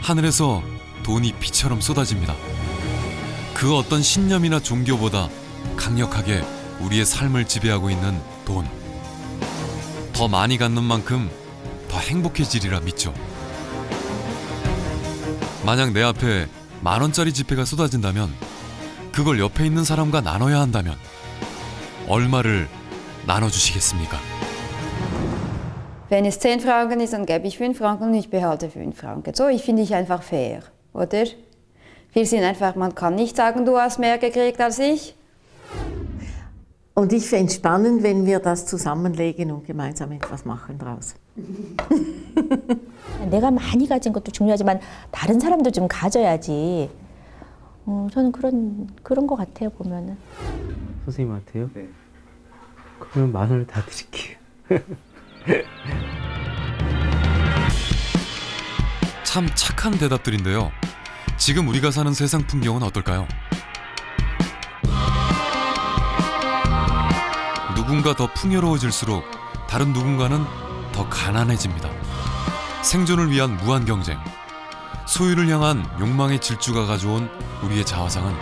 하늘에서 돈이 비처럼 쏟아집니다. 그 어떤 신념이나 종교보다 강력하게 우리의 삶을 지배하고 있는 돈. 더 많이 갖는 만큼 더 행복해지리라 믿죠. 만약 내 앞에 10,000원짜리 지폐가 쏟아진다면, 그걸 옆에 있는 사람과 나눠야 한다면 얼마를 나눠주시겠습니까? Wenn es 10 Franken ist, dann gebe ich 5 Franken und ich behalte 5 Franken. So finde ich einfach fair, oder? Wir sind einfach, man kann nicht sagen, du hast mehr gekriegt als ich. Und ich fände es spannend, wenn wir das zusammenlegen und gemeinsam etwas machen draus. 내가 많이 가진 것도 중요하지만 다른 사람도 좀 가져야지. 저는 그런 것 같아요, 보면은. 선생님한테요? 네. 그러면 10,000원을 다 드릴게요. 참 착한 대답들인데요. 지금 우리가 사는 세상 풍경은 어떨까요? 누군가 더 풍요로워질수록 다른 누군가는 더 가난해집니다. 생존을 위한 무한 경쟁, 소유를 향한 욕망의 질주가 가져온 우리의 자화상은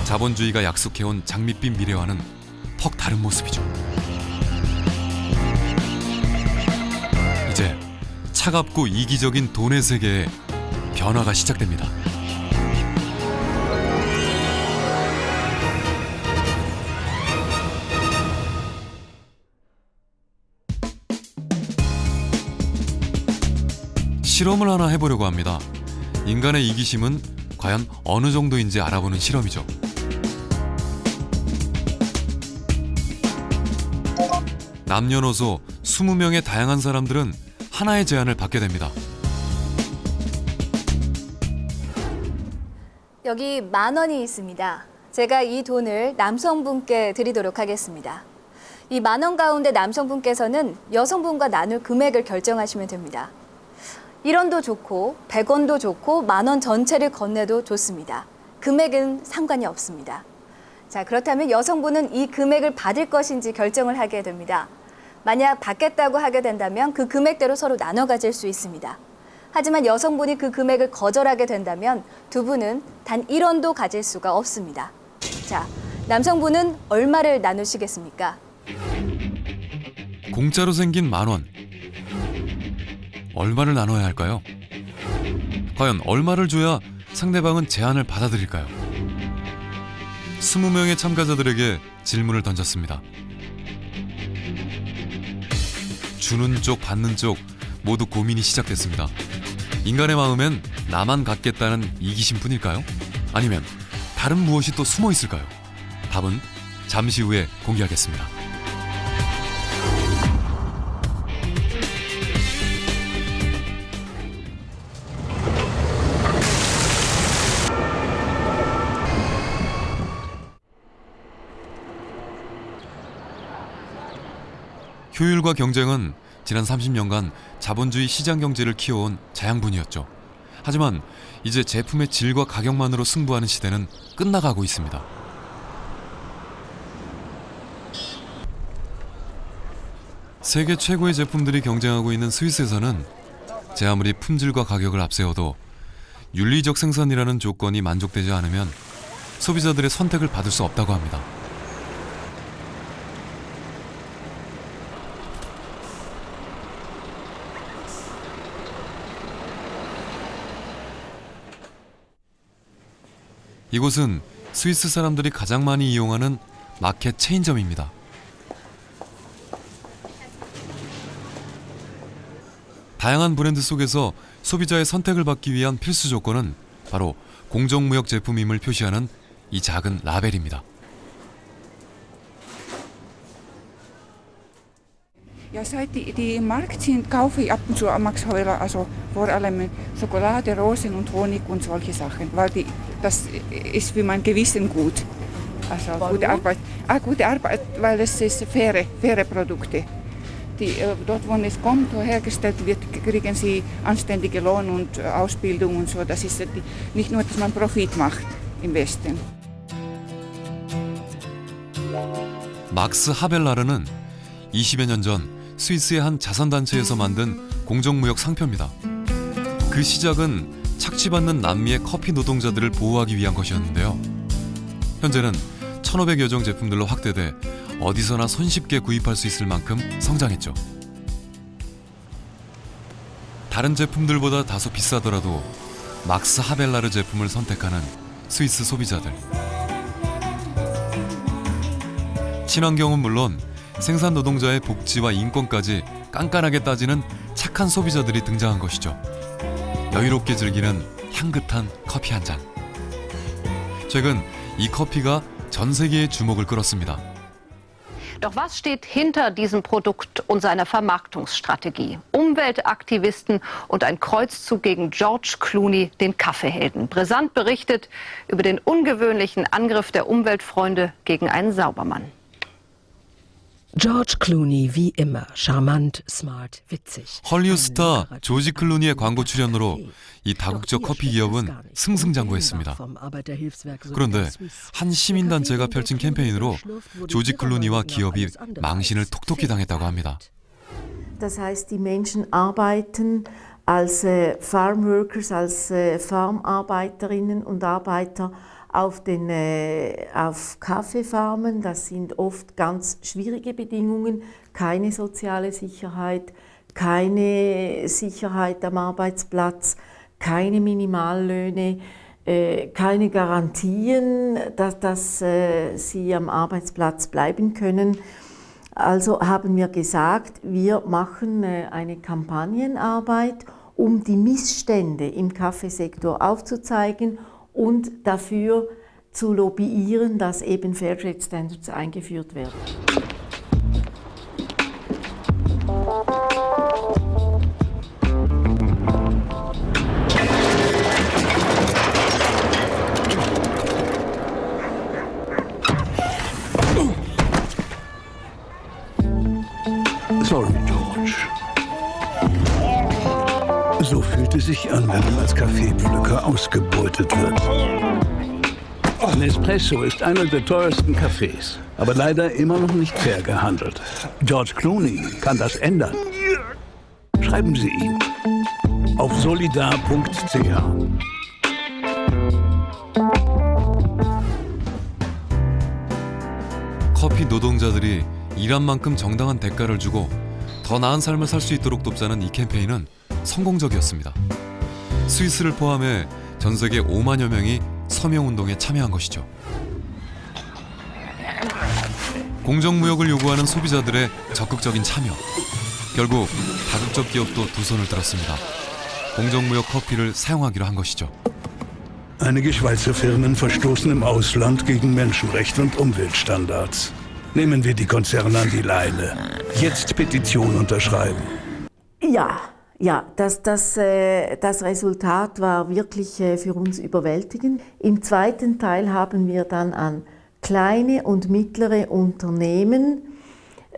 자본주의가 약속해온 장밋빛 미래와는 퍽 다른 모습이죠. 이제 차갑고 이기적인 돈의 세계에 변화가 시작됩니다. 실험을 하나 해보려고 합니다. 인간의 이기심은 과연 어느 정도인지 알아보는 실험이죠. 남녀노소 20명의 다양한 사람들은 하나의 제안을 받게 됩니다. 여기 10,000원이 있습니다. 제가 이 돈을 남성분께 드리도록 하겠습니다. 이 10,000원 가운데 남성분께서는 여성분과 나눌 금액을 결정하시면 됩니다. 1원도 좋고 100원도 좋고 10,000원 전체를 건네도 좋습니다. 금액은 상관이 없습니다. 자, 그렇다면 여성분은 이 금액을 받을 것인지 결정을 하게 됩니다. 만약 받겠다고 하게 된다면 그 금액대로 서로 나눠 가질 수 있습니다. 하지만 여성분이 그 금액을 거절하게 된다면 두 분은 단 1원도 가질 수가 없습니다. 자, 남성분은 얼마를 나누시겠습니까? 공짜로 생긴 10,000원. 얼마를 나눠야 할까요? 과연 얼마를 줘야 상대방은 제안을 받아들일까요? 20명의 참가자들에게 질문을 던졌습니다. 주는 쪽, 받는 쪽 모두 고민이 시작됐습니다. 인간의 마음엔 나만 갖겠다는 이기심뿐일까요? 아니면 다른 무엇이 또 숨어 있을까요? 답은 잠시 후에 공개하겠습니다. 효율과 경쟁은 지난 30년간 자본주의 시장 경제를 키워온 자양분이었죠. 하지만 이제 제품의 질과 가격만으로 승부하는 시대는 끝나가고 있습니다. 세계 최고의 제품들이 경쟁하고 있는 스위스에서는 제 아무리 품질과 가격을 앞세워도 윤리적 생산이라는 조건이 만족되지 않으면 소비자들의 선택을 받을 수 없다고 합니다. 이곳은 스위스 사람들이 가장 많이 이용하는 마켓 체인점입니다. 다양한 브랜드 속에서 소비자의 선택을 받기 위한 필수 조건은 바로 공정무역 제품임을 표시하는 이 작은 라벨입니다. Ja, seit die im Markt sind, kaufe ich ab und zu Max Havelaar, also vor allem Schokolade, Rosen und Honig und solche Sachen, weil das ist für mein Gewissen gut. Also gute Arbeit. Gute Arbeit, weil es ist faire Produkte. Dort, wo es kommt, wo hergestellt wird, kriegen sie anständige Lohn und Ausbildung und so. Das ist nicht nur, dass man Profit macht im Westen. 막스 하벨라르는 20여 년 전 스위스의 한 자선단체에서 만든 공정무역 상표입니다. 그 시작은 착취받는 남미의 커피 노동자들을 보호하기 위한 것이었는데요. 현재는 1,500여 종 제품들로 확대돼 어디서나 손쉽게 구입할 수 있을 만큼 성장했죠. 다른 제품들보다 다소 비싸더라도 막스 하벨라르 제품을 선택하는 스위스 소비자들. 친환경은 물론 생산 노동자의 복지와 인권까지 깐깐하게 따지는 착한 소비자들이 등장한 것이죠. 여유롭게 즐기는 향긋한 커피 한 잔. 최근 이 커피가 전 세계의 주목을 끌었습니다. Doch was steht hinter diesem Produkt und seiner Vermarktungsstrategie? Umweltaktivisten und ein Kreuzzug gegen George Clooney, den Kaffeehelden. Brisant berichtet über den ungewöhnlichen Angriff der Umweltfreunde gegen einen Saubermann. George Clooney wie immer charmant, smart, witzig. 헐리우드 스타 조지 클루니의 광고 출연으로 이 다국적 커피 기업은 승승장구했습니다. 그런데 한 시민단체가 펼친 캠페인으로 조지 클루니와 기업이 망신을 톡톡히 당했다고 합니다. Das heißt, die Menschen arbeiten als Farmworkers, als Farmarbeiterinnen und Arbeiter auf Kaffeefarmen. Das sind oft ganz schwierige Bedingungen, keine soziale Sicherheit, keine Sicherheit am Arbeitsplatz, keine Minimallöhne, keine Garantien, dass sie am Arbeitsplatz bleiben können. Also haben wir gesagt, wir machen eine Kampagnenarbeit, um die Missstände im Kaffeesektor aufzuzeigen und dafür zu lobbyieren, dass eben Fairtrade Standards eingeführt werden. Sorry, George. So fühlt es sich an, wenn man als Kaffeepflücker ausgebeutet wird. Nespresso ist einer der teuersten Kaffees, aber leider immer noch nicht fair gehandelt. George Clooney kann das ändern. Schreiben Sie ihn auf solidar.ch. 커피 노동자들이 일한 만큼 정당한 대가를 주고 더 나은 삶을 살 수 있도록 돕자는 이 캠페인은 성공적이었습니다. 스위스를 포함해 전 세계 5만여 명이 서명운동에 참여한 것이죠. 공정무역을 요구하는 소비자들의 적극적인 참여. 결국 다국적 기업도 두 손을 들었습니다. 공정무역 커피를 사용하기로 한 것이죠. Einige Schweizer Firmen verstoßen im Ausland gegen Menschenrechte und Umweltstandards. Nehmen wir die Konzerne an die Leine. Jetzt Petition unterschreiben. Ja, das Resultat war wirklich für uns überwältigend. Im zweiten Teil haben wir dann an kleine und mittlere Unternehmen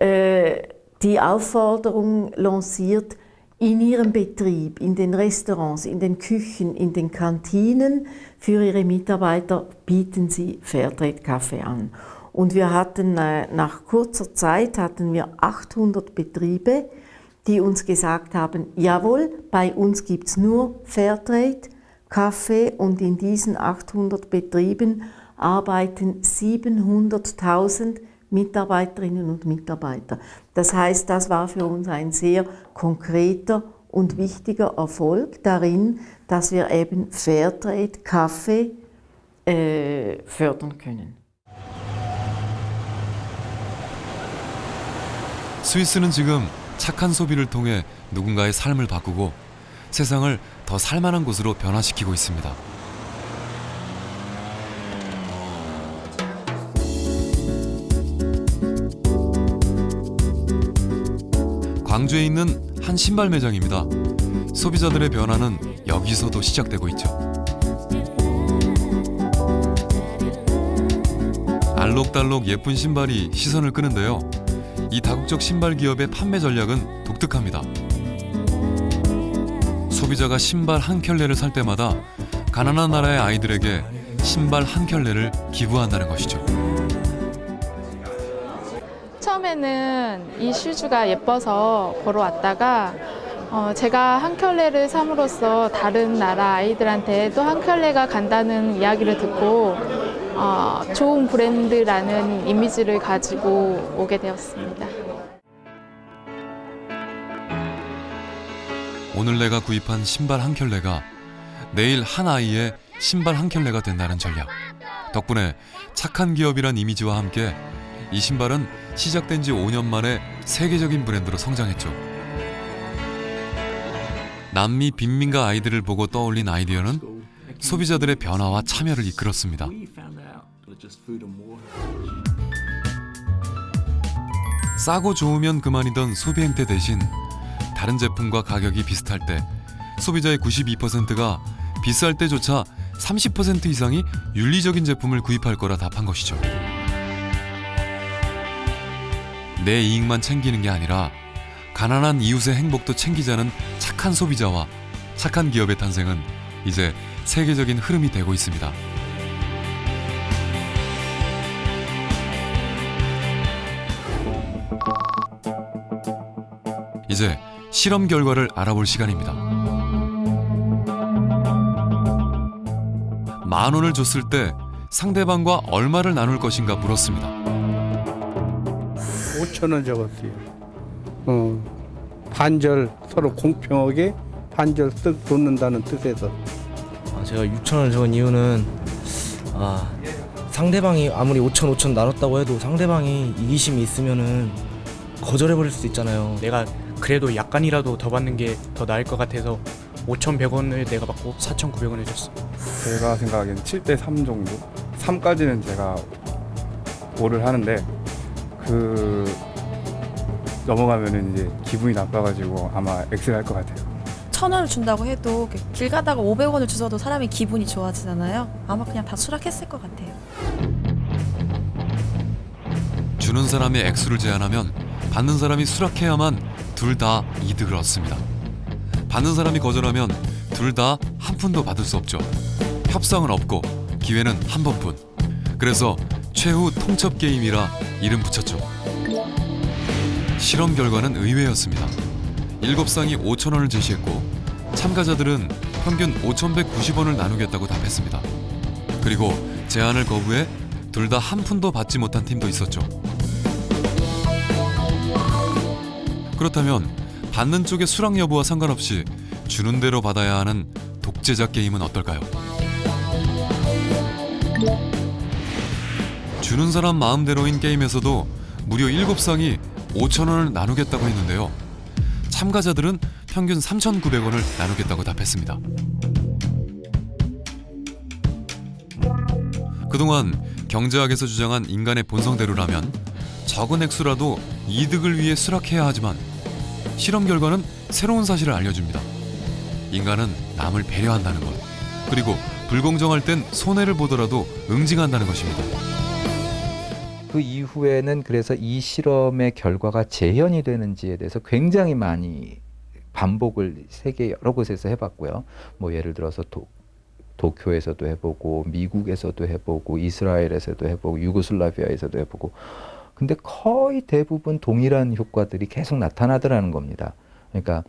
die Aufforderung lanciert, in ihrem Betrieb, in den Restaurants, in den Küchen, in den Kantinen, für ihre Mitarbeiter bieten sie Fairtrade-Kaffee an. Und wir hatten nach kurzer Zeit 800 Betriebe, die uns gesagt haben, jawohl, bei uns gibt es nur Fairtrade-Kaffee und in diesen 800 Betrieben arbeiten 700.000 Mitarbeiterinnen und Mitarbeiter. Das heißt, das war für uns ein sehr konkreter und wichtiger Erfolg darin, dass wir eben Fairtrade-Kaffee fördern können. 스위스는 지금 착한 소비를 통해 누군가의 삶을 바꾸고 세상을 더 살만한 곳으로 변화시키고 있습니다. 광주에 있는 한 신발 매장입니다. 소비자들의 변화는 여기서도 시작되고 있죠. 알록달록 예쁜 신발이 시선을 끄는데요. 이 다국적 신발 기업의 판매 전략은 독특합니다. 소비자가 신발 한 켤레를 살 때마다 가난한 나라의 아이들에게 신발 한 켤레를 기부한다는 것이죠. 처음에는 이 슈즈가 예뻐서 보러 왔다가 제가 한 켤레를 삼으로써 다른 나라 아이들한테 또 한 켤레가 간다는 이야기를 듣고 좋은 브랜드라는 이미지를 가지고 오게 되었습니다. 오늘 내가 구입한 신발 한 켤레가 내일 한 아이의 신발 한 켤레가 된다는 전략. 덕분에 착한 기업이란 이미지와 함께 이 신발은 시작된 지 5년 만에 세계적인 브랜드로 성장했죠. 남미 빈민가 아이들을 보고 떠올린 아이디어는 소비자들의 변화와 참여를 이끌었습니다. 싸고 좋으면 그만이던 소비 행태 대신 다른 제품과 가격이 비슷할 때 소비자의 92%가 비쌀 때조차 30% 이상이 윤리적인 제품을 구입할 거라 답한 것이죠. 내 이익만 챙기는 게 아니라 가난한 이웃의 행복도 챙기자는 착한 소비자와 착한 기업의 탄생은 이제 세계적인 흐름이 되고 있습니다. 이제 실험 결과를 알아볼 시간입니다. 10,000원을 줬을 때 상대방과 얼마를 나눌 것인가 물었습니다. 5,000원 적었어요. 반절 서로 공평하게 반절 쓱 돋는다는 뜻에서. 제가 6,000원을 적은 이유는 상대방이 아무리 5,000 나눴다고 해도 상대방이 이기심이 있으면은 거절해버릴 수도 있잖아요. 내가 그래도 약간이라도 더 받는 게 더 나을 것 같아서 5,100원을 내가 받고 4,900원을 줬어. 제가 생각하기엔 7대 3 정도? 3까지는 제가 5를 하는데 넘어가면은 이제 기분이 나빠가지고 아마 X를 할 것 같아요. 1,000원을 준다고 해도 길 가다가 500원을 주셔도 사람이 기분이 좋아지잖아요. 아마 그냥 다 수락했을 것 같아요. 주는 사람이 액수를 제한하면 받는 사람이 수락해야만 둘 다 이득을 얻습니다. 받는 사람이 거절하면 둘 다 한 푼도 받을 수 없죠. 협상은 없고 기회는 한 번뿐. 그래서 최후 통첩 게임이라 이름 붙였죠. 실험 결과는 의외였습니다. 7쌍이 5,000원을 제시했고 참가자들은 평균 5,190원을 나누겠다고 답했습니다. 그리고 제안을 거부해 둘 다 한 푼도 받지 못한 팀도 있었죠. 그렇다면 받는 쪽의 수락 여부와 상관없이 주는 대로 받아야 하는 독재자 게임은 어떨까요? 주는 사람 마음대로인 게임에서도 무려 7쌍이 5,000원을 나누겠다고 했는데요. 참가자들은 평균 3,900원을 나누겠다고 답했습니다. 그동안 경제학에서 주장한 인간의 본성대로라면 적은 액수라도 이득을 위해 수락해야 하지만 실험 결과는 새로운 사실을 알려줍니다. 인간은 남을 배려한다는 것, 그리고 불공정할 땐 손해를 보더라도 응징한다는 것입니다. 그 이후에는 그래서 이 실험의 결과가 재현이 되는지에 대해서 굉장히 많이 반복을 세계 여러 곳에서 해봤고요. 뭐 예를 들어서 도쿄에서도 해보고 미국에서도 해보고 이스라엘에서도 해보고 유고슬라비아에서도 해보고, 근데 거의 대부분 동일한 효과들이 계속 나타나더라는 겁니다. 그러니까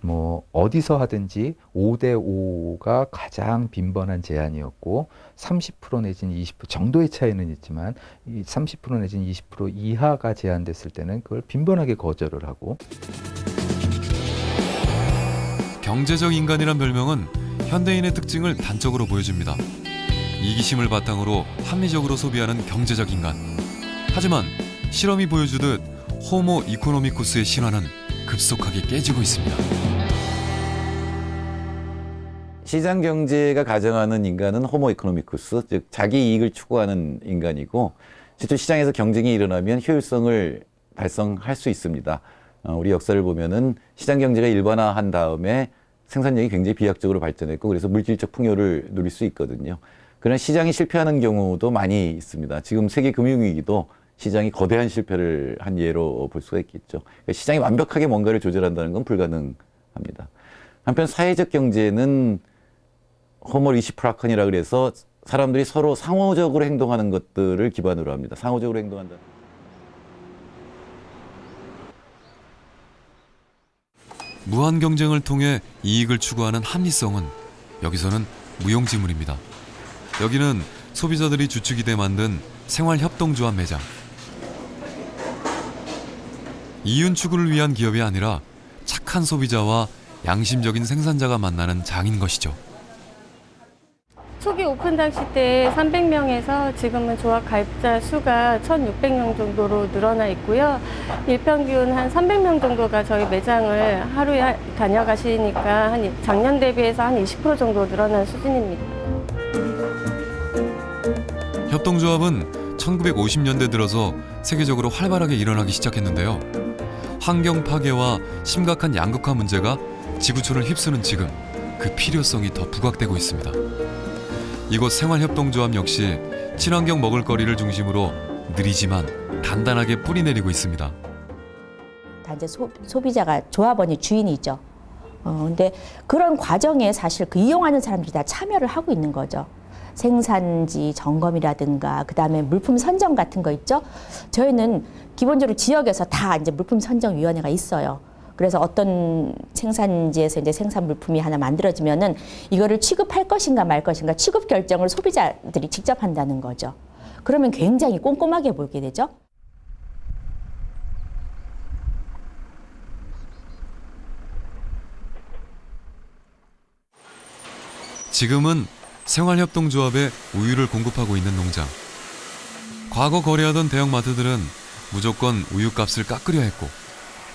뭐 어디서 하든지 5대 5가 가장 빈번한 제안이었고 30% 내지는 20% 정도의 차이는 있지만 이 30% 내지는 20% 이하가 제안됐을 때는 그걸 빈번하게 거절을 하고. 경제적 인간이란 별명은 현대인의 특징을 단적으로 보여줍니다. 이기심을 바탕으로 합리적으로 소비하는 경제적 인간. 하지만 실험이 보여주듯 호모 이코노미쿠스의 신화는 급속하게 깨지고 있습니다. 시장 경제가 가정하는 인간은 호모 이코노미쿠스, 즉 자기 이익을 추구하는 인간이고, 실제 시장에서 경쟁이 일어나면 효율성을 달성할 수 있습니다. 우리 역사를 보면은 시장 경제가 일반화한 다음에 생산력이 굉장히 비약적으로 발전했고, 그래서 물질적 풍요를 누릴 수 있거든요. 그러나 시장이 실패하는 경우도 많이 있습니다. 지금 세계 금융위기도 시장이 거대한 실패를 한 예로 볼 수가 있겠죠. 그러니까 시장이 완벽하게 뭔가를 조절한다는 건 불가능합니다. 한편 사회적 경제는 호모 리시프라컨이라 그래서 사람들이 서로 상호적으로 행동하는 것들을 기반으로 합니다. 상호적으로 행동한다. 무한 경쟁을 통해 이익을 추구하는 합리성은 여기서는 무용지물입니다. 여기는 소비자들이 주축이 돼 만든 생활협동조합 매장. 이윤 추구를 위한 기업이 아니라 착한 소비자와 양심적인 생산자가 만나는 장인 것이죠. 초기 오픈 당시 때 300명에서 지금은 조합 가입자 수가 1,600명 정도로 늘어나 있고요. 일평균 한 300명 정도가 저희 매장을 하루에 다녀가시니까 작년 대비해서 한 20% 정도 늘어난 수준입니다. 협동조합은 1950년대 들어서 세계적으로 활발하게 일어나기 시작했는데요. 환경 파괴와 심각한 양극화 문제가 지구촌을 휩쓰는 지금 그 필요성이 더 부각되고 있습니다. 이곳 생활협동조합 역시 친환경 먹을거리를 중심으로 느리지만 단단하게 뿌리내리고 있습니다. 다 이제 소비자가 조합원이 주인이죠. 근데 그런 과정에 사실 그 이용하는 사람들이 다 참여를 하고 있는 거죠. 생산지 점검이라든가 그다음에 물품 선정 같은 거 있죠. 저희는 기본적으로 지역에서 다 이제 물품 선정 위원회가 있어요. 그래서 어떤 생산지에서 이제 생산 물품이 하나 만들어지면은 이거를 취급할 것인가 말 것인가 취급 결정을 소비자들이 직접 한다는 거죠. 그러면 굉장히 꼼꼼하게 보게 되죠. 지금은 생활협동조합에 우유를 공급하고 있는 농장. 과거 거래하던 대형마트들은 무조건 우유값을 깎으려 했고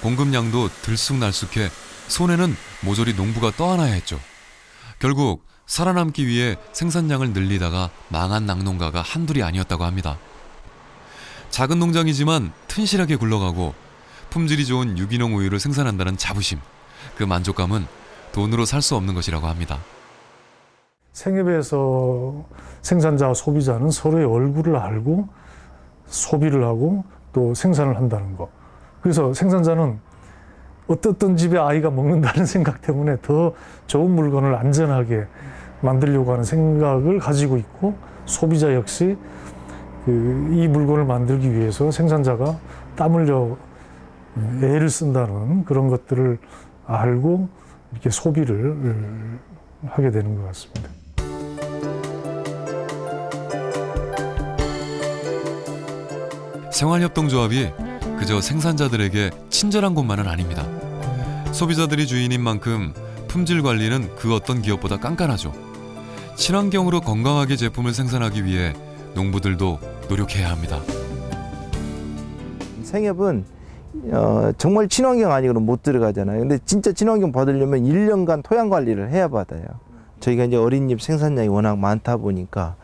공급량도 들쑥날쑥해 손해는 모조리 농부가 떠안아야 했죠. 결국 살아남기 위해 생산량을 늘리다가 망한 낙농가가 한둘이 아니었다고 합니다. 작은 농장이지만 튼실하게 굴러가고 품질이 좋은 유기농 우유를 생산한다는 자부심, 그 만족감은 돈으로 살 수 없는 것이라고 합니다. 생협에서 생산자와 소비자는 서로의 얼굴을 알고 소비를 하고 또 생산을 한다는 거. 그래서 생산자는 어떤 집에 아이가 먹는다는 생각 때문에 더 좋은 물건을 안전하게 만들려고 하는 생각을 가지고 있고 소비자 역시 이 물건을 만들기 위해서 생산자가 땀 흘려 애를 쓴다는 그런 것들을 알고 이렇게 소비를 하게 되는 것 같습니다. 생활협동조합이 그저 생산자들에게 친절한 곳만은 아닙니다. 소비자들이 주인인 만큼 품질 관리는 그 어떤 기업보다 깐깐하죠. 친환경으로 건강하게 제품을 생산하기 위해 농부들도 노력해야 합니다. 생협은 정말 친환경 아니고는 못 들어가잖아요. 근데 진짜 친환경 받으려면 1년간 토양 관리를 해야 받아요. 저희가 이제 어린잎 생산량이 워낙 많다 보니까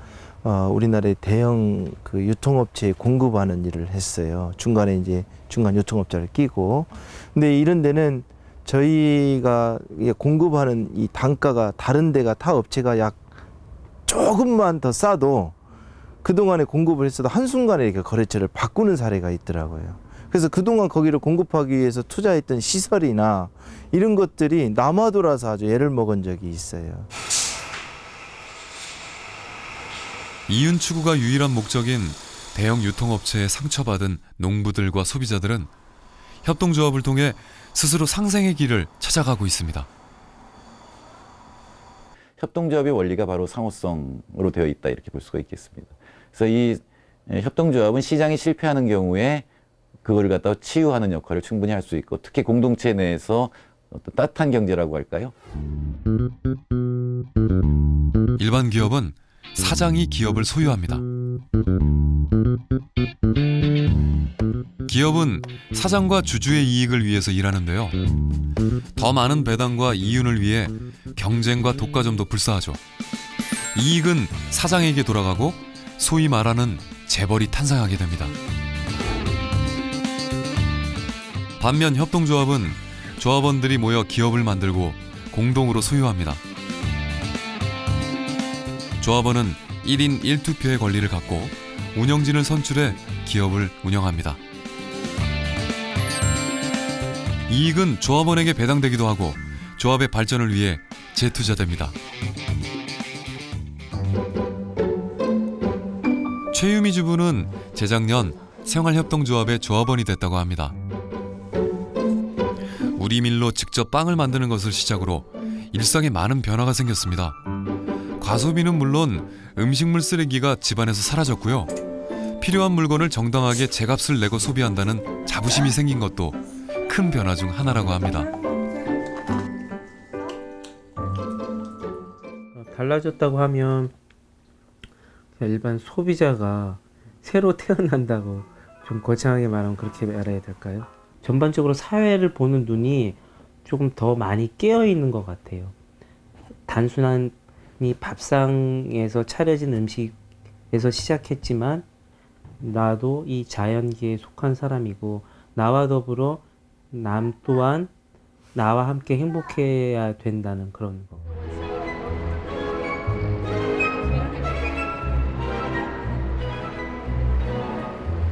우리나라의 대형 그 유통업체에 공급하는 일을 했어요. 중간에 이제 중간 유통업자를 끼고. 근데 이런 데는 저희가 공급하는 이 단가가 다른 데가 타 업체가 약 조금만 더 싸도 그동안에 공급을 했어도 한순간에 이렇게 거래처를 바꾸는 사례가 있더라고요. 그래서 그동안 거기를 공급하기 위해서 투자했던 시설이나 이런 것들이 남아돌아서 아주 애를 먹은 적이 있어요. 이윤 추구가 유일한 목적인 대형 유통업체에 상처받은 농부들과 소비자들은 협동조합을 통해 스스로 상생의 길을 찾아가고 있습니다. 협동조합의 원리가 바로 상호성으로 되어 있다 이렇게 볼 수가 있겠습니다. 그래서 이 협동조합은 시장이 실패하는 경우에 그거를 갖다가 치유하는 역할을 충분히 할 수 있고 특히 공동체 내에서 어떤 따뜻한 경제라고 할까요? 일반 기업은 사장이 기업을 소유합니다. 기업은 사장과 주주의 이익을 위해서 일하는데요. 더 많은 배당과 이윤을 위해 경쟁과 독과점도 불사하죠. 이익은 사장에게 돌아가고 소위 말하는 재벌이 탄생하게 됩니다. 반면 협동조합은 조합원들이 모여 기업을 만들고 공동으로 소유합니다. 조합원은 1인 1투표의 권리를 갖고 운영진을 선출해 기업을 운영합니다. 이익은 조합원에게 배당되기도 하고 조합의 발전을 위해 재투자됩니다. 최유미 주부는 재작년 생활협동조합의 조합원이 됐다고 합니다. 우리 밀로 직접 빵을 만드는 것을 시작으로 일상에 많은 변화가 생겼습니다. 과소비는 물론 음식물 쓰레기가 집안에서 사라졌고요. 필요한 물건을 정당하게 제값을 내고 소비한다는 자부심이 생긴 것도 큰 변화 중 하나라고 합니다. 달라졌다고 하면 일반 소비자가 새로 태어난다고 좀 거창하게 말하면 그렇게 말해야 될까요? 전반적으로 사회를 보는 눈이 조금 더 많이 깨어 있는 것 같아요. 단순한 이 밥상에서 차려진 음식에서 시작했지만 나도 이 자연계에 속한 사람이고 나와 더불어 남 또한 나와 함께 행복해야 된다는 그런 거.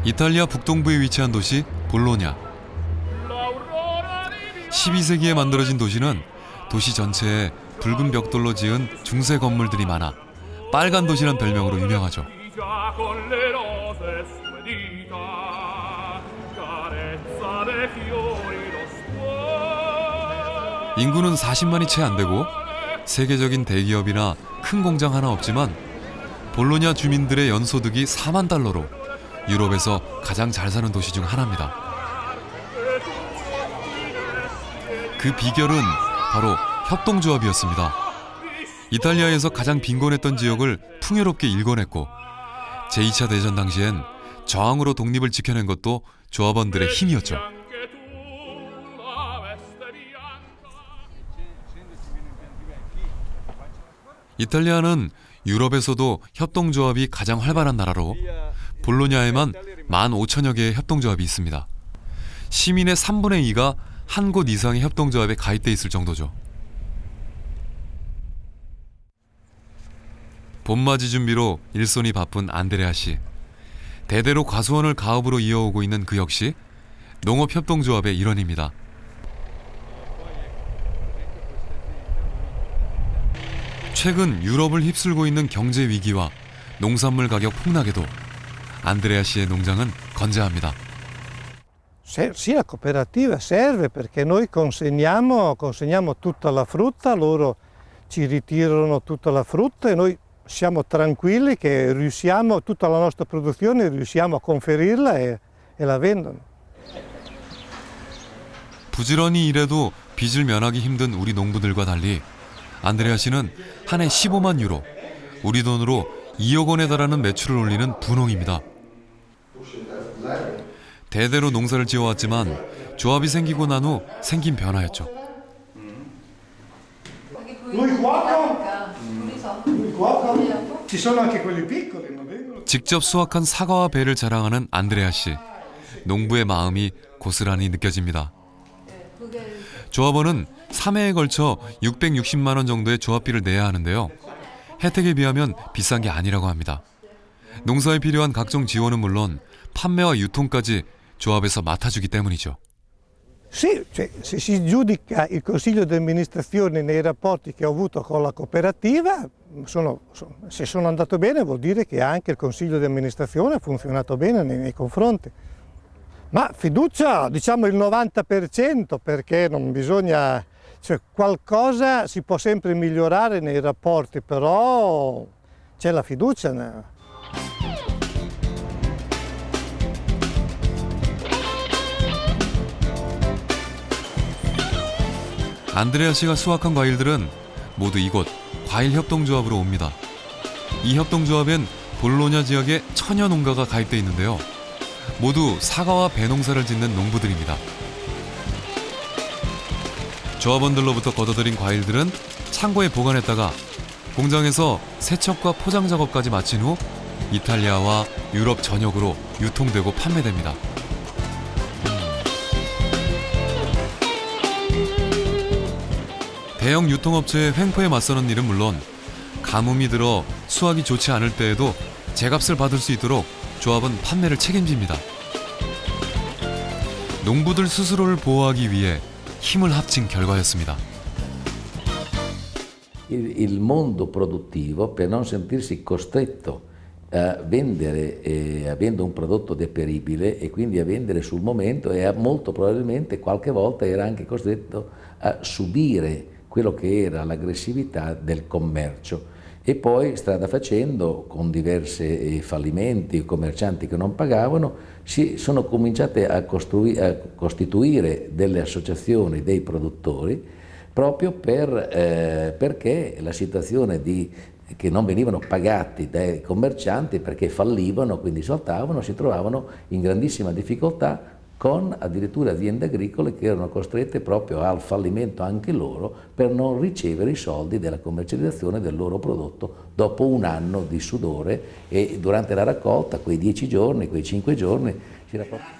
이탈리아 북동부에 위치한 도시 볼로냐. 12세기에 만들어진 도시는 도시 전체에 붉은 벽돌로 지은 중세 건물들이 많아 빨간 도시란 별명으로 유명하죠. 인구는 40만이 채 안 되고 세계적인 대기업이나 큰 공장 하나 없지만 볼로냐 주민들의 연소득이 4만 달러로 유럽에서 가장 잘 사는 도시 중 하나입니다. 그 비결은 바로 협동조합이었습니다. 이탈리아에서 가장 빈곤했던 지역을 풍요롭게 일궈냈고 제2차 대전 당시엔 저항으로 독립을 지켜낸 것도 조합원들의 힘이었죠. 이탈리아는 유럽에서도 협동조합이 가장 활발한 나라로 볼로냐에만 15,000여 개의 협동조합이 있습니다. 시민의 3분의 2가 한 곳 이상의 협동조합에 가입돼 있을 정도죠. 봄맞이 준비로 일손이 바쁜 안드레아 씨. 대대로 과수원을 가업으로 이어오고 있는 그 역시 농업협동조합의 일원입니다. 최근 유럽을 휩쓸고 있는 경제 위기와 농산물 가격 폭락에도 안드레아 씨의 농장은 건재합니다. Sì, la cooperativa serve perché noi consegniamo tutta la frutta, loro ci ritirano tutta la frutta e noi siamo tranquilli che riusciamo, tutta la nostra produzione riusciamo a conferirla e la vendono. 부지런히 일해도 빚을 면하기 힘든 우리 농부들과 달리 안드레아 씨는 한 해 15만 유로, 우리 돈으로 2억 원에 달하는 매출을 올리는 부농입니다. 대대로 농사를 지어왔지만 조합이 생기고 난 후 생긴 변화였죠. 직접 수확한 사과와 배를 자랑하는 안드레아 씨. 농부의 마음이 고스란히 느껴집니다. 조합원은 3회에 걸쳐 660만 원 정도의 조합비를 내야 하는데요. 혜택에 비하면 비싼 게 아니라고 합니다. 농사에 필요한 각종 지원은 물론 판매와 유통까지 조합에서 맡아주기 때문이죠. Sì, cioè, se si giudica il consiglio di amministrazione nei rapporti che ho avuto con la cooperativa, se sono andato bene vuol dire che anche il consiglio di amministrazione ha funzionato bene nei confronti. Ma fiducia, diciamo il 90%, perché non bisogna, cioè, qualcosa si può sempre migliorare nei rapporti, però c'è la fiducia. 안드레아 씨가 수확한 과일들은 모두 이곳 과일협동조합으로 옵니다. 이 협동조합엔 볼로냐 지역에 1000여 농가가 가입돼 있는데요. 모두 사과와 배 농사를 짓는 농부들입니다. 조합원들로부터 걷어들인 과일들은 창고에 보관했다가 공장에서 세척과 포장 작업까지 마친 후 이탈리아와 유럽 전역으로 유통되고 판매됩니다. 대형 유통업체의 횡포에 맞서는 일은 물론 가뭄이 들어 수확이 좋지 않을 때에도 제값을 받을 수 있도록 조합은 판매를 책임집니다. 농부들 스스로를 보호하기 위해 힘을 합친 결과였습니다. Il mondo produttivo, per non sentirsi costretto a vendere avendo un prodotto deperibile e quindi a vendere sul momento e molto probabilmente qualche volta era anche costretto a subire quello che era l'aggressività del commercio. E poi strada facendo, con diversi fallimenti, commercianti che non pagavano, si sono cominciate a costituire delle associazioni dei produttori proprio perché la situazione che non venivano pagati dai commercianti perché fallivano, quindi saltavano, si trovavano in grandissima difficoltà con addirittura aziende agricole che erano costrette proprio al fallimento anche loro per non ricevere i soldi della commercializzazione del loro prodotto dopo un anno di sudore e durante la raccolta, quei 10 giorni, quei 5 giorni, c'era proprio...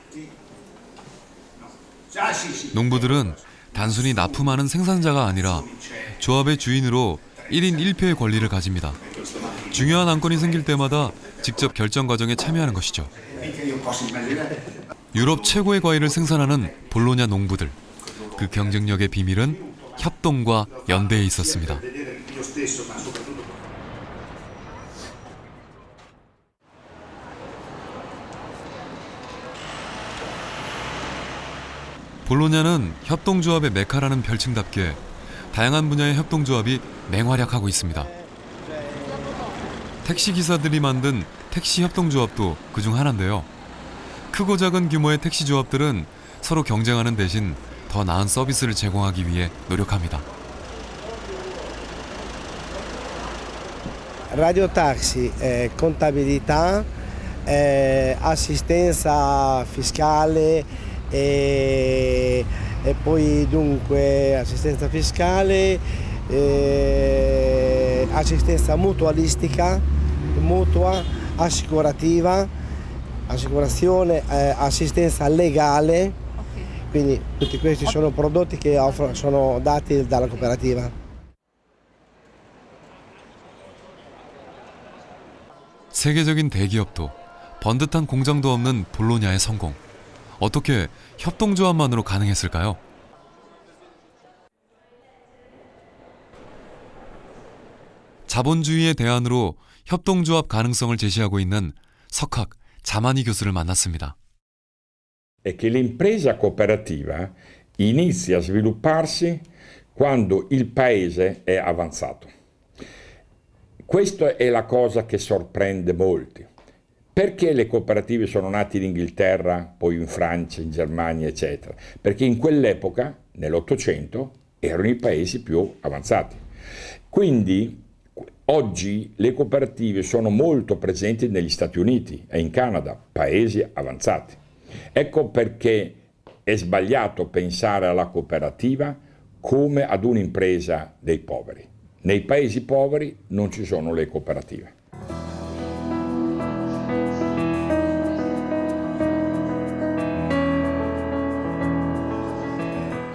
농부들은 단순히 납품하는 생산자가 아니라 조합의 주인으로 1인 1표의 권리를 가집니다. 중요한 안건이 생길 때마다 직접 결정 과정에 참여하는 것이죠. 유럽 최고의 과일을 생산하는 볼로냐 농부들. 그 경쟁력의 비밀은 협동과 연대에 있었습니다. 볼로냐는 협동조합의 메카라는 별칭답게 다양한 분야의 협동조합이 맹활약하고 있습니다. 택시기사들이 만든 택시협동조합도 그중 하나인데요. 크고 작은 규모의 택시조합들은 서로 경쟁하는 대신 더 나은 서비스를 제공하기 위해 노력합니다. Radiotaxi, contabilità, assistenza fiscale e poi dunque assistenza fiscale, assistenza mutualistica, mutua, assicurativa, assicurazione, assistenza legale, quindi tutti questi sono prodotti che sono dati dalla cooperativa. 세계적인 대기업도 번듯한 공장도 없는 볼로냐의 성공. 어떻게 협동조합만으로 가능했을까요? 자본주의의 대안으로 협동조합 가능성을 제시하고 있는 석학 자만이 교수를 만났습니다. È che l'impresa cooperativa inizia a svilupparsi quando il paese è avanzato. Questa è la cosa che sorprende molti. Perché le cooperative sono nate in Inghilterra, poi in Francia, in Germania, eccetera? Perché in quell'epoca, nell'Ottocento, erano i paesi più avanzati. Quindi oggi le cooperative sono molto presenti negli Stati Uniti e in Canada, paesi avanzati. Ecco perché è sbagliato pensare alla cooperativa come ad un'impresa dei poveri. Nei paesi poveri non ci sono le cooperative.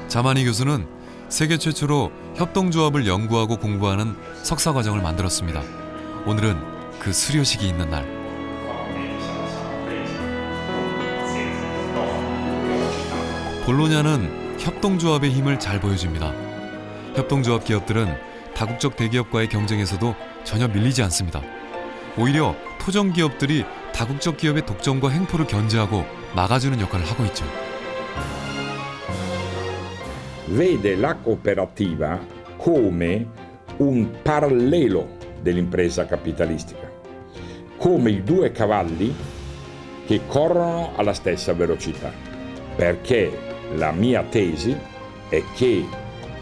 자만이 교수는 세계 최초로 협동조합을 연구하고 공부하는 석사과정을 만들었습니다. 오늘은 그 수료식이 있는 날. 볼로냐는 협동조합의 힘을 잘 보여줍니다. 협동조합 기업들은 다국적 대기업과의 경쟁에서도 전혀 밀리지 않습니다. 오히려 토종 기업들이 다국적 기업의 독점과 횡포를 견제하고 막아주는 역할을 하고 있죠. Vede la cooperativa come un parallelo dell'impresa capitalistica, come i due cavalli che corrono alla stessa velocità, perché la mia tesi è che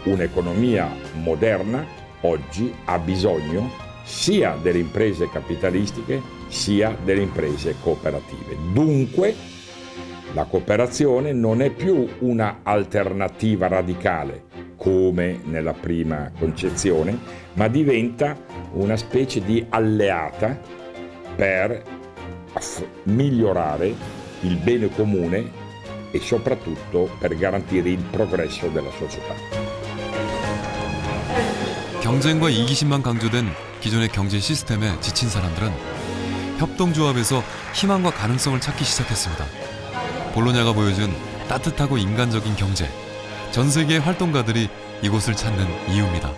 un'economia moderna oggi ha bisogno sia delle imprese capitalistiche sia delle imprese cooperative. Dunque la cooperazione non è più una alternativa radicale come nella prima concezione, ma diventa una specie di alleata per migliorare il bene comune e soprattutto per garantire il progresso della società. 경쟁과 이기심만 강조된 기존의 경제 시스템에 지친 사람들은 협동조합에서 희망과 가능성을 찾기 시작했습니다. 볼로냐가 보여준 따뜻하고 인간적인 경제, 전 세계의 활동가들이 이곳을 찾는 이유입니다.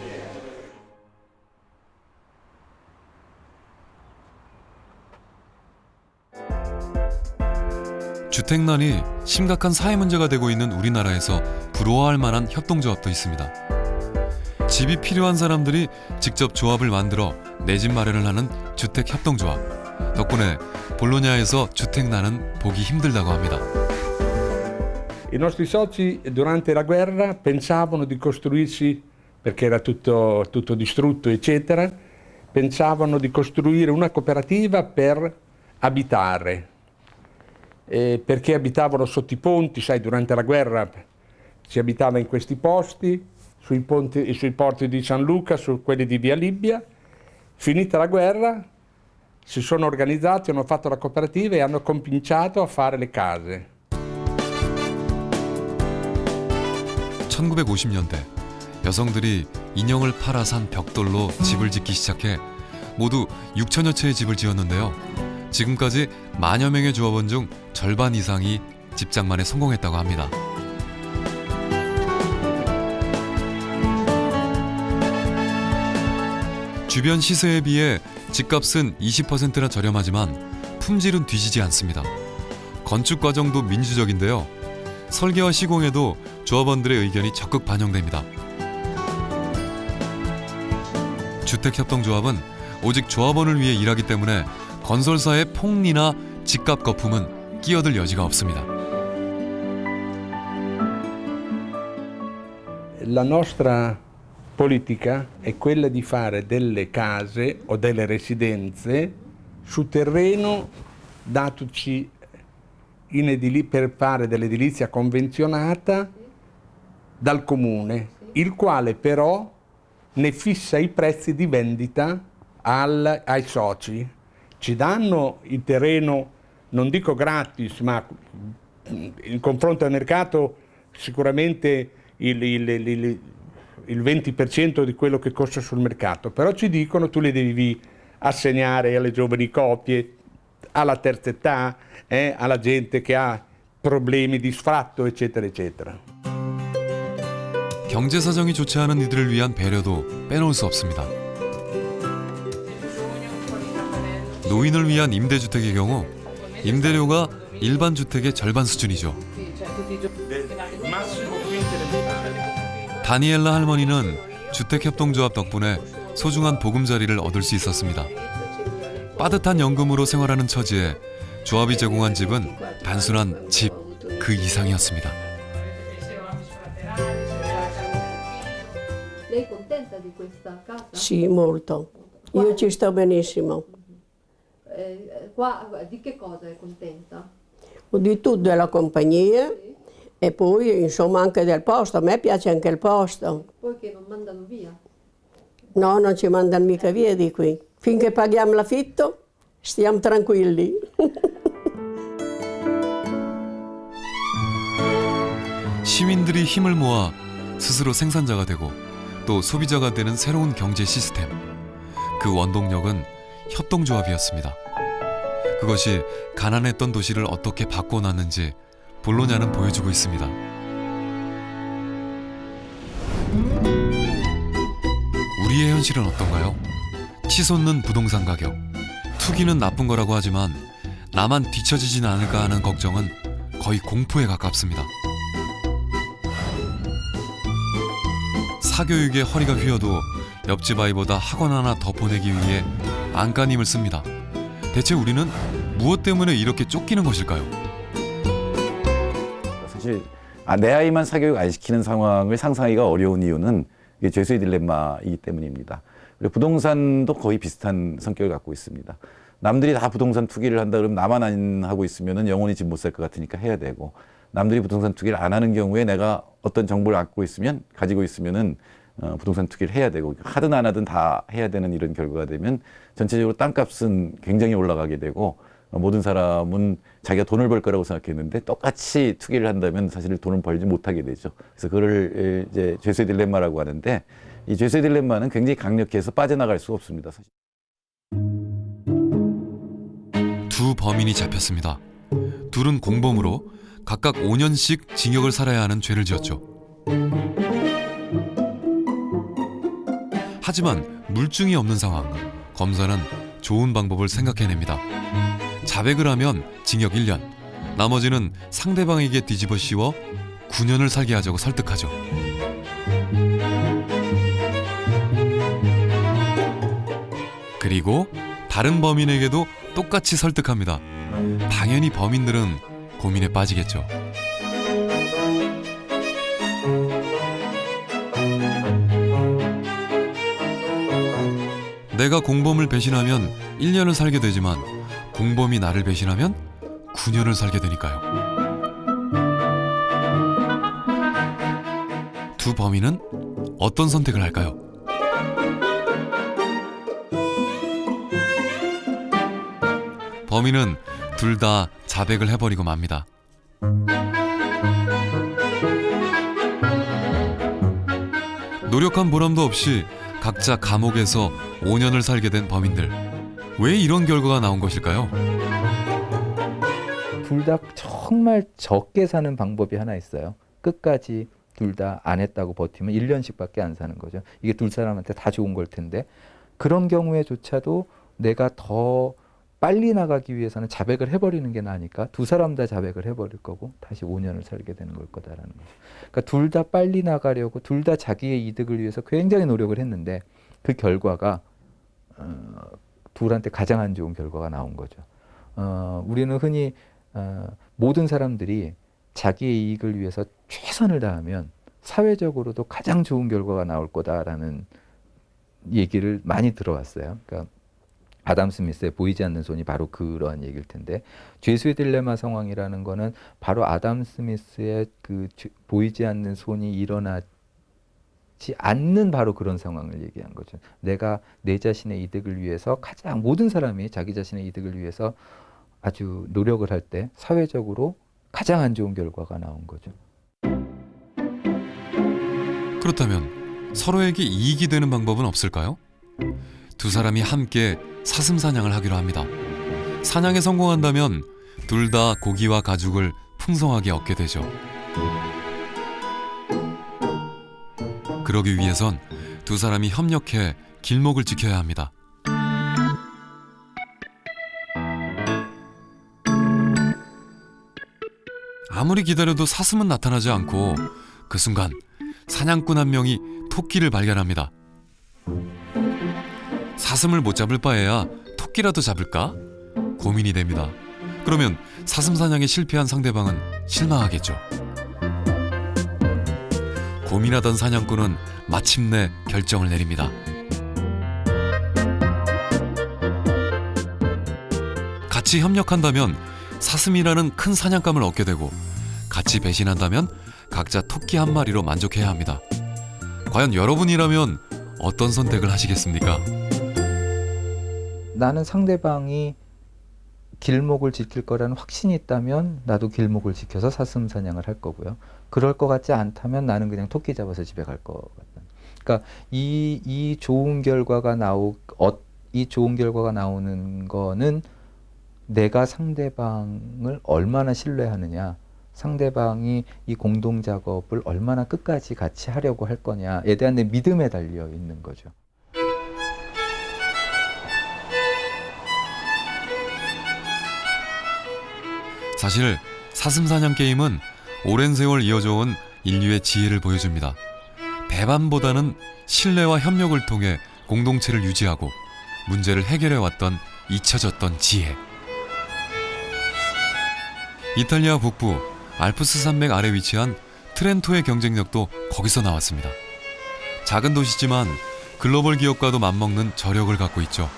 주택난이 심각한 사회 문제가 되고 있는 우리나라에서 부러워할 만한 협동조합도 있습니다. 집이 필요한 사람들이 직접 조합을 만들어 내 집 마련을 하는 주택협동조합. 덕분에 볼로냐에서 주택난은 보기 힘들다고 합니다. I nostri soci durante la guerra pensavano di costruirsi, perché era tutto distrutto eccetera, pensavano di costruire una cooperativa per abitare, perché abitavano sotto i ponti, sai, durante la guerra si abitava in questi posti, sui porti di San Luca, su quelli di Via Libia. Finita la guerra si sono organizzati, hanno fatto la cooperativa e hanno cominciato a fare le case. 1950년대 여성들이 인형을 팔아 산 벽돌로 집을 짓기 시작해 모두 6천여 채의 집을 지었는데요. 지금까지 만여 명의 조합원 중 절반 이상이 집장만에 성공했다고 합니다. 주변 시세에 비해 집값은 20%나 저렴하지만 품질은 뒤지지 않습니다. 건축 과정도 민주적인데요. 설계와 시공에도 조합원들의 의견이 적극 반영됩니다. 주택협동조합은 오직 조합원을 위해 일하기 때문에 건설사의 폭리나 집값 거품은 끼어들 여지가 없습니다. La nostra politica è quella di fare delle case o delle residenze su terreno datoci per fare dell'edilizia convenzionata dal comune, il quale però ne fissa i prezzi di vendita ai soci. Ci danno il terreno, non dico gratis, ma in confronto al mercato sicuramente il 20% di quello che costa sul mercato, però ci dicono tu le devi assegnare alle giovani coppie, alla terza età, alla gente che ha problemi di sfratto, eccetera, eccetera. 경제 사정이 좋지 않은 이들을 위한 배려도 빼놓을 수 없습니다. 노인을 위한 임대주택의 경우 임대료가 일반 주택의 절반 수준이죠. 다니엘라 할머니는 주택협동조합 덕분에 소중한 보금자리를 얻을 수 있었습니다. 빠듯한 연금으로 생활하는 처지에 조합이 제공한 집은 단순한 집 그 이상이었습니다. Lei è contenta di questa casa? Sì, molto. Io ci sto benissimo. Qua di che cosa è contenta? Di tutto, della compagnia e poi insomma anche del posto. A me piace anche il posto. Poi che non mandano via? No, non ci mandano mica via di qui. Finché paghiamo l'affitto stiamo tranquilli. 시민들이 힘을 모아 스스로 생산자가 되고 또 소비자가 되는 새로운 경제 시스템. 그 원동력은 협동조합이었습니다. 그것이 가난했던 도시를 어떻게 바꿔놨는지 볼로냐는 보여주고 있습니다. 우리의 현실은 어떤가요? 치솟는 부동산 가격. 투기는 나쁜 거라고 하지만 나만 뒤처지진 않을까 하는 걱정은 거의 공포에 가깝습니다. 사교육에 허리가 휘어도 옆집 아이보다 학원 하나 더 보내기 위해 안간힘을 씁니다. 대체 우리는 무엇 때문에 이렇게 쫓기는 것일까요? 사실 내 아이만 사교육 안 시키는 상황을 상상하기가 어려운 이유는 이게 죄수의 딜레마이기 때문입니다. 그리고 부동산도 거의 비슷한 성격을 갖고 있습니다. 남들이 다 부동산 투기를 한다 그러면 나만 안 하고 있으면 영원히 집 못 살 것 같으니까 해야 되고, 남들이 부동산 투기를 안 하는 경우에 내가 어떤 정보를 가지고 있으면은 부동산 투기를 해야 되고, 하든 안 하든 다 해야 되는 이런 결과가 되면 전체적으로 땅값은 굉장히 올라가게 되고, 모든 사람은 자기가 돈을 벌 거라고 생각했는데 똑같이 투기를 한다면 사실 돈을 벌지 못하게 되죠. 그래서 그거를 이제 죄수의 딜레마라고 하는데, 이 죄수의 딜레마는 굉장히 강력해서 빠져나갈 수가 없습니다. 사실. 두 범인이 잡혔습니다. 둘은 공범으로 각각 5년씩 징역을 살아야 하는 죄를 지었죠. 하지만 물증이 없는 상황, 검사는 좋은 방법을 생각해냅니다. 자백을 하면 징역 1년, 나머지는 상대방에게 뒤집어 씌워 9년을 살게 하자고 설득하죠. 그리고 다른 범인에게도 똑같이 설득합니다. 당연히 범인들은 고민에 빠지겠죠. 내가 공범을 배신하면 1년을 살게 되지만 공범이 나를 배신하면 9년을 살게 되니까요. 두 범인은 어떤 선택을 할까요? 범인은 둘 다 자백을 해버리고 맙니다. 노력한 보람도 없이 각자 감옥에서 5년을 살게 된 범인들. 왜 이런 결과가 나온 것일까요? 둘 다 정말 적게 사는 방법이 하나 있어요. 끝까지 둘 다 안 했다고 버티면 1년씩밖에 안 사는 거죠. 이게 둘 사람한테 다 좋은 걸 텐데 그런 경우에조차도 내가 더 빨리 나가기 위해서는 자백을 해버리는 게 나으니까 두 사람 다 자백을 해버릴 거고 다시 5년을 살게 되는 걸 거다라는 거죠. 그러니까 둘 다 빨리 나가려고 둘 다 자기의 이득을 위해서 굉장히 노력을 했는데 그 결과가 둘한테 가장 안 좋은 결과가 나온 거죠. 우리는 흔히 모든 사람들이 자기의 이익을 위해서 최선을 다하면 사회적으로도 가장 좋은 결과가 나올 거다라는 얘기를 많이 들어왔어요. 그러니까 아담 스미스의 보이지 않는 손이 바로 그러한 얘기일 텐데 죄수의 딜레마 상황이라는 거는 바로 아담 스미스의 그 보이지 않는 손이 일어나지 않는 바로 그런 상황을 얘기한 거죠. 내가 내 자신의 이득을 위해서 가장 모든 사람이 자기 자신의 이득을 위해서 아주 노력을 할 때 사회적으로 가장 안 좋은 결과가 나온 거죠. 그렇다면 서로에게 이익이 되는 방법은 없을까요? 두 사람이 함께 사슴 사냥을 하기로 합니다. 사냥에 성공한다면 둘 다 고기와 가죽을 풍성하게 얻게 되죠. 그러기 위해선 두 사람이 협력해 길목을 지켜야 합니다. 아무리 기다려도 사슴은 나타나지 않고 그 순간 사냥꾼 한 명이 토끼를 발견합니다. 사슴을 못 잡을 바에야 토끼라도 잡을까? 고민이 됩니다. 그러면 사슴 사냥에 실패한 상대방은 실망하겠죠. 고민하던 사냥꾼은 마침내 결정을 내립니다. 같이 협력한다면 사슴이라는 큰 사냥감을 얻게 되고 같이 배신한다면 각자 토끼 한 마리로 만족해야 합니다. 과연 여러분이라면 어떤 선택을 하시겠습니까? 나는 상대방이 길목을 지킬 거라는 확신이 있다면 나도 길목을 지켜서 사슴 사냥을 할 거고요. 그럴 것 같지 않다면 나는 그냥 토끼 잡아서 집에 갈 것 같다. 그러니까 이 좋은 결과가 나오는 거는 내가 상대방을 얼마나 신뢰하느냐, 상대방이 이 공동 작업을 얼마나 끝까지 같이 하려고 할 거냐에 대한 내 믿음에 달려 있는 거죠. 사실 사슴 사냥 게임은 오랜 세월 이어져 온 인류의 지혜를 보여줍니다. 배반보다는 신뢰와 협력을 통해 공동체를 유지하고 문제를 해결해 왔던 잊혀졌던 지혜. 이탈리아 북부 알프스 산맥 아래 위치한 트렌토의 경쟁력도 거기서 나왔습니다. 작은 도시지만 글로벌 기업과도 맞먹는 저력을 갖고 있죠.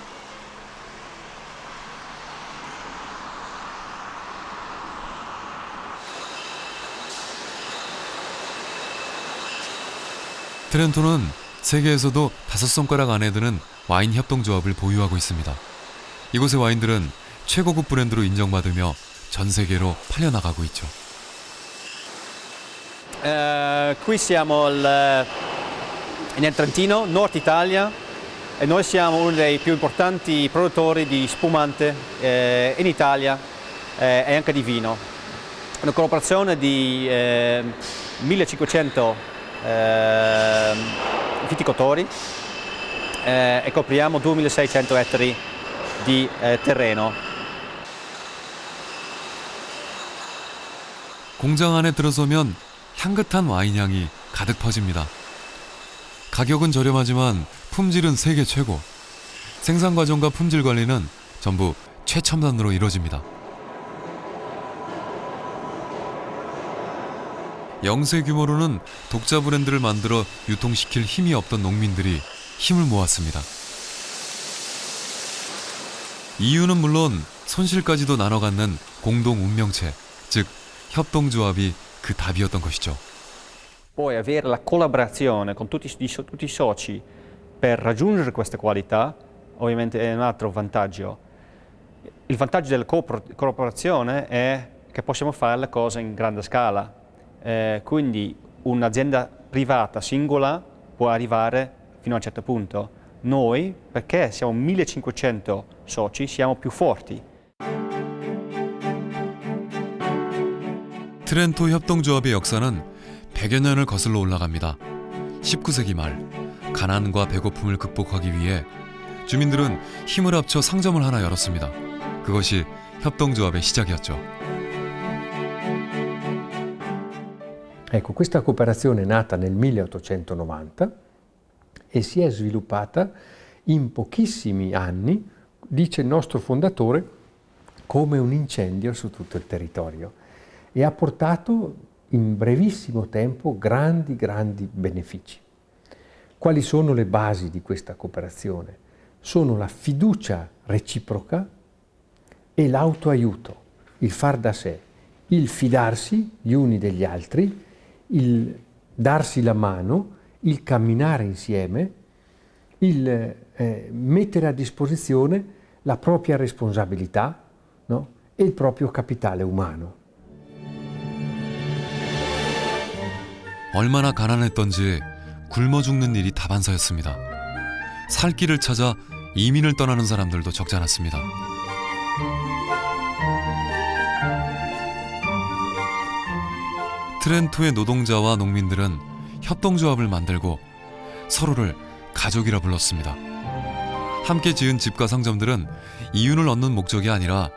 트렌토는 세계에서도 5손가락 안에 드는 와인 협동조합을 보유하고 있습니다. 이곳의 와인들은 최고급 브랜드로 인정받으며 전 세계로 팔려나가고 있죠. Qui siamo nel Trentino, Nord Italia, e noi siamo uno dei più importanti produttori di spumante in Italia e anche di vino. Una cooperazione di 1500 viticoltori e copriamo 2600 ettari di terreno. 공장 안에 들어서면 향긋한 와인 향이 가득 퍼집니다. 가격은 저렴하지만 품질은 세계 최고. 생산 과정과 품질 관리는 전부 최첨단으로 이루어집니다. 영세 규모로는 독자 브랜드를 만들어 유통시킬 힘이 없던 농민들이 힘을 모았습니다. 이유는 물론 손실까지도 나눠 갖는 공동 운명체, 즉 협동조합이 그 답이었던 것이죠. Poi avere la collaborazione con tutti i soci per raggiungere questa qualità ovviamente è un altro vantaggio. Il vantaggio della cooperazione è che possiamo fare le cose in grande scala, quindi un'azienda privata singola può arrivare fino a un certo punto. Noi, perché siamo 1500 soci, siamo più forti. 트렌토 협동조합의 역사는 100여 년을 거슬러 올라갑니다. 19세기 말 가난과 배고픔을 극복하기 위해 주민들은 힘을 합쳐 상점을 하나 열었습니다. 그것이 협동조합의 시작이었죠. Ecco, questa cooperazione è nata nel 1890 e si è sviluppata in pochissimi anni, dice il nostro fondatore, come un incendio su tutto il territorio e ha portato in brevissimo tempo grandi benefici. Quali sono le basi di questa cooperazione? Sono la fiducia reciproca e l'autoaiuto, il far da sé, il fidarsi gli uni degli altri, il darsi la mano, il camminare insieme, il mettere a disposizione la propria responsabilità, no? E il proprio capitale umano. 얼마나 가난했던지 굶어 죽는 일이 다반사였습니다. 살 길을 찾아 이민을 떠나는 사람들도 적지 않았습니다. 트렌토의 노동자와 농민들은 협동조합을 만들고 서로를 가족이라 불렀습니다. 함께 지은 집과 상점들은 이윤을 얻는 목적이 아니라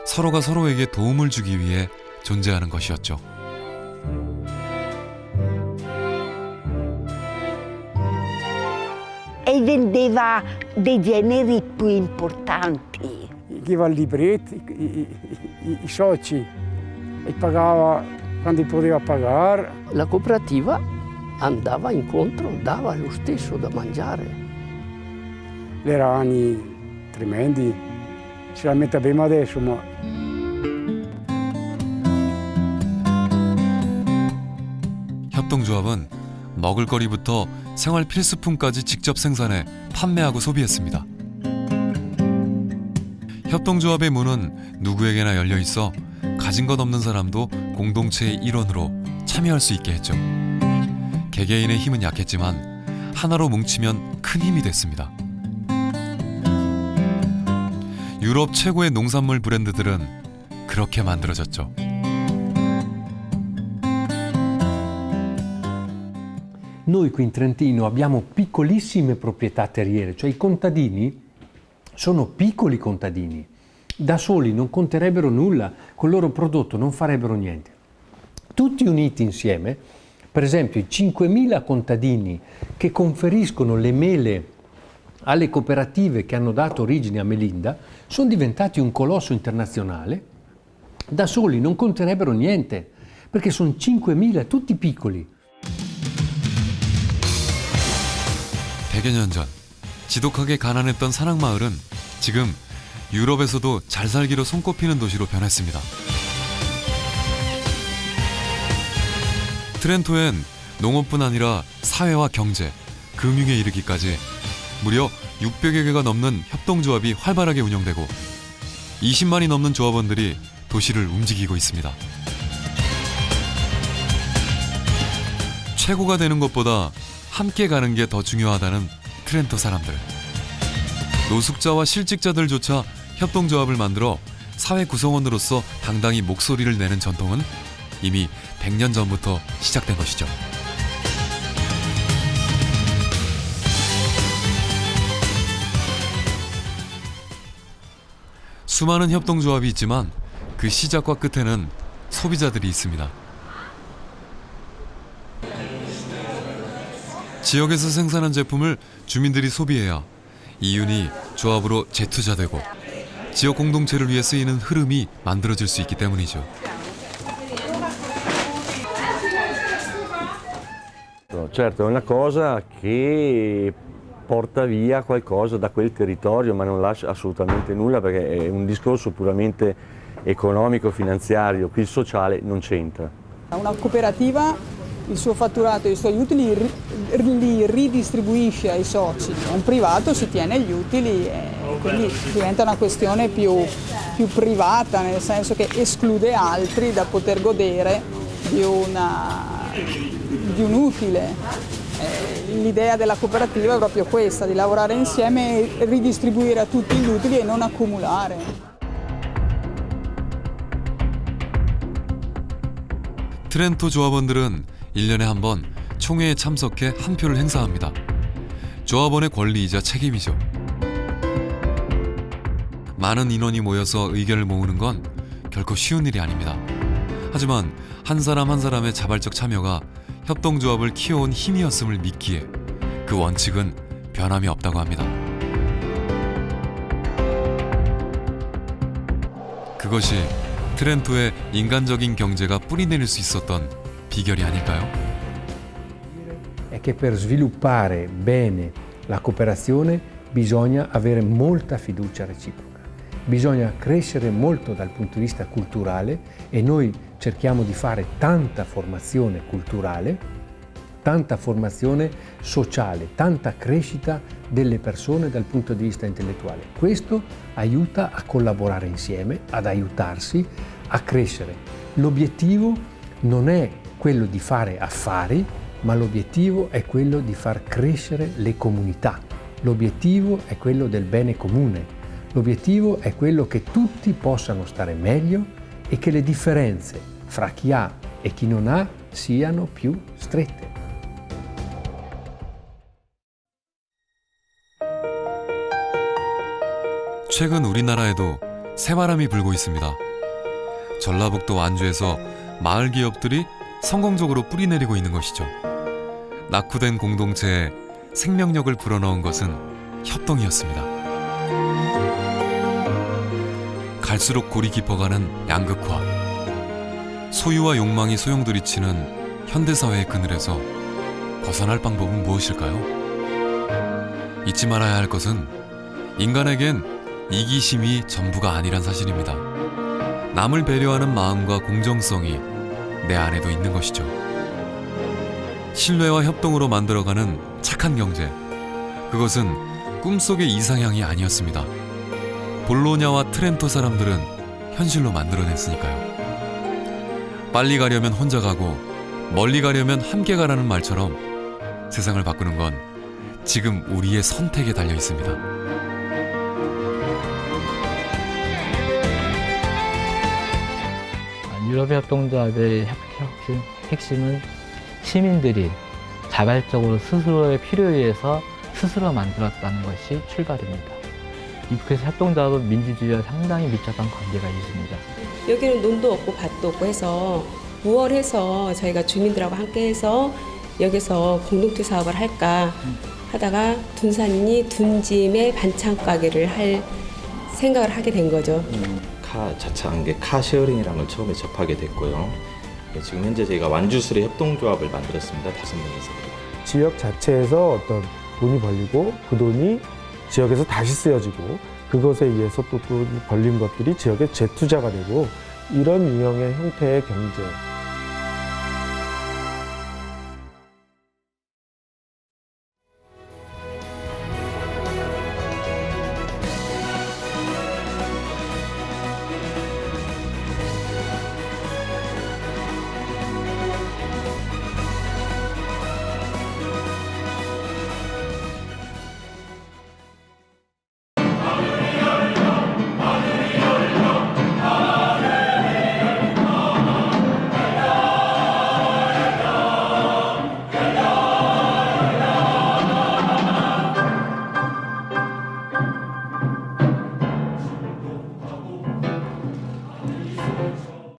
서로가 서로에게 도움을 주기 위해 존재하는 것이었죠. E vendeva dei generi più importanti. Chi va al libretto, i soci, e pagava quando poteva pagare. La cooperativa andava incontro, dava lo stesso da mangiare. Erano anni tremendi, ce la mette bene adesso, ma 협동조합은 먹을거리부터 생활 필수품까지 직접 생산해 판매하고 소비했습니다. 협동조합의 문은 누구에게나 열려 있어 가진 것 없는 사람도 공동체의 일원으로 참여할 수 있게 했죠. 개개인의 힘은 약했지만 하나로 뭉치면 큰 힘이 됐습니다. 유럽 최고의 농산물 브랜드들은 그렇게 만들어졌죠. Noi qui in Trentino abbiamo piccolissime proprietà terriere, cioè i contadini sono piccoli contadini, da soli non conterebbero nulla, col loro prodotto non farebbero niente. Tutti uniti insieme, per esempio i 5.000 contadini che conferiscono le mele alle cooperative che hanno dato origine a Melinda, sono diventati un colosso internazionale, da soli non conterebbero niente, perché sono 5.000, tutti piccoli. 100여 년 전 지독하게 가난했던 산악마을은 지금 유럽에서도 잘 살기로 손꼽히는 도시로 변했습니다. 트렌토엔 농업뿐 아니라 사회와 경제, 금융에 이르기까지 무려 600여 개가 넘는 협동조합이 활발하게 운영되고 20만이 넘는 조합원들이 도시를 움직이고 있습니다. 최고가 되는 것보다 함께 가는 게 더 중요하다는 트렌토 사람들. 노숙자와 실직자들조차 협동조합을 만들어 사회 구성원으로서 당당히 목소리를 내는 전통은 이미 100년 전부터 시작된 것이죠. 수많은 협동조합이 있지만 그 시작과 끝에는 소비자들이 있습니다. 지역에서 생산한 제품을 주민들이 소비해야 이윤이 조합으로 재투자되고 지역 공동체를 위해 쓰이는 흐름이 만들어질 수 있기 때문이죠. Certo, è una cosa che porta via qualcosa da quel territorio, ma non lascia assolutamente nulla perché è un discorso puramente economico-finanziario, qui il sociale non c'entra. Una cooperativa il suo fatturato e i suoi utili li ridistribuisce ai soci, un privato si tiene gli utili e quindi diventa una questione più privata, nel senso che esclude altri da poter godere di un utile. L'idea della cooperativa è proprio questa, di lavorare insieme e ridistribuire a tutti gli utili e non accumulare. 트렌토 조합원들은 1년에 한 번 총회에 참석해 한 표를 행사합니다. 조합원의 권리이자 책임이죠. 많은 인원이 모여서 의견을 모으는 건 결코 쉬운 일이 아닙니다. 하지만 한 사람 한 사람의 자발적 참여가 협동조합을 키워온 힘이었음을 믿기에 그 원칙은 변함이 없다고 합니다. 그것이 트렌토의 인간적인 경제가 뿌리내릴 수 있었던 비결이 아닐까요? È che per sviluppare bene la cooperazione bisogna avere molta fiducia reciproca, bisogna crescere molto dal punto di vista culturale e noi cerchiamo di fare tanta formazione culturale, tanta formazione sociale, tanta crescita delle persone dal punto di vista intellettuale. Questo aiuta a collaborare insieme, ad aiutarsi a crescere. L'obiettivo non è quello di fare affari, ma l'obiettivo è quello di far crescere le comunità. L'obiettivo è quello del bene comune. L'obiettivo è quello che tutti possano stare meglio e che le differenze fra chi ha e chi non ha siano più strette. 최근 우리나라에도 새바람이 불고 있습니다. 전라북도 완주에서 마을 기업들이 성공적으로 뿌리내리고 있는 것이죠. 낙후된 공동체에 생명력을 불어넣은 것은 협동이었습니다. 갈수록 골이 깊어가는 양극화, 소유와 욕망이 소용돌이치는 현대사회의 그늘에서 벗어날 방법은 무엇일까요? 잊지 말아야 할 것은 인간에겐 이기심이 전부가 아니란 사실입니다. 남을 배려하는 마음과 공정성이 내 안에도 있는 것이죠. 신뢰와 협동으로 만들어가는 착한 경제, 그것은 꿈속의 이상향이 아니었습니다. 볼로냐와 트렌토 사람들은 현실로 만들어냈으니까요. 빨리 가려면 혼자 가고 멀리 가려면 함께 가라는 말처럼 세상을 바꾸는 건 지금 우리의 선택에 달려 있습니다. 유럽협동조합의 핵심은 시민들이 자발적으로 스스로의 필요에 의해서 스스로 만들었다는 것이 출발입니다. 그래서 협동조합은 민주주의와 상당히 밀접한 관계가 있습니다. 여기는 논도 없고 밭도 없고 해서 무얼해서 저희가 주민들하고 함께해서 여기서 공동체 사업을 할까 하다가 둔산이 둔짐의 반찬 가게를 할 생각을 하게 된 거죠. 카 자차한 게 카쉐어링이라는 걸 처음에 접하게 됐고요. 지금 현재 저희가 완주술의 협동조합을 만들었습니다. 5명이서. 지역 자체에서 어떤 돈이 벌리고 그 돈이 지역에서 다시 쓰여지고 그것에 의해서 또 돈이 벌린 것들이 지역에 재투자가 되고 이런 유형의 형태의 경제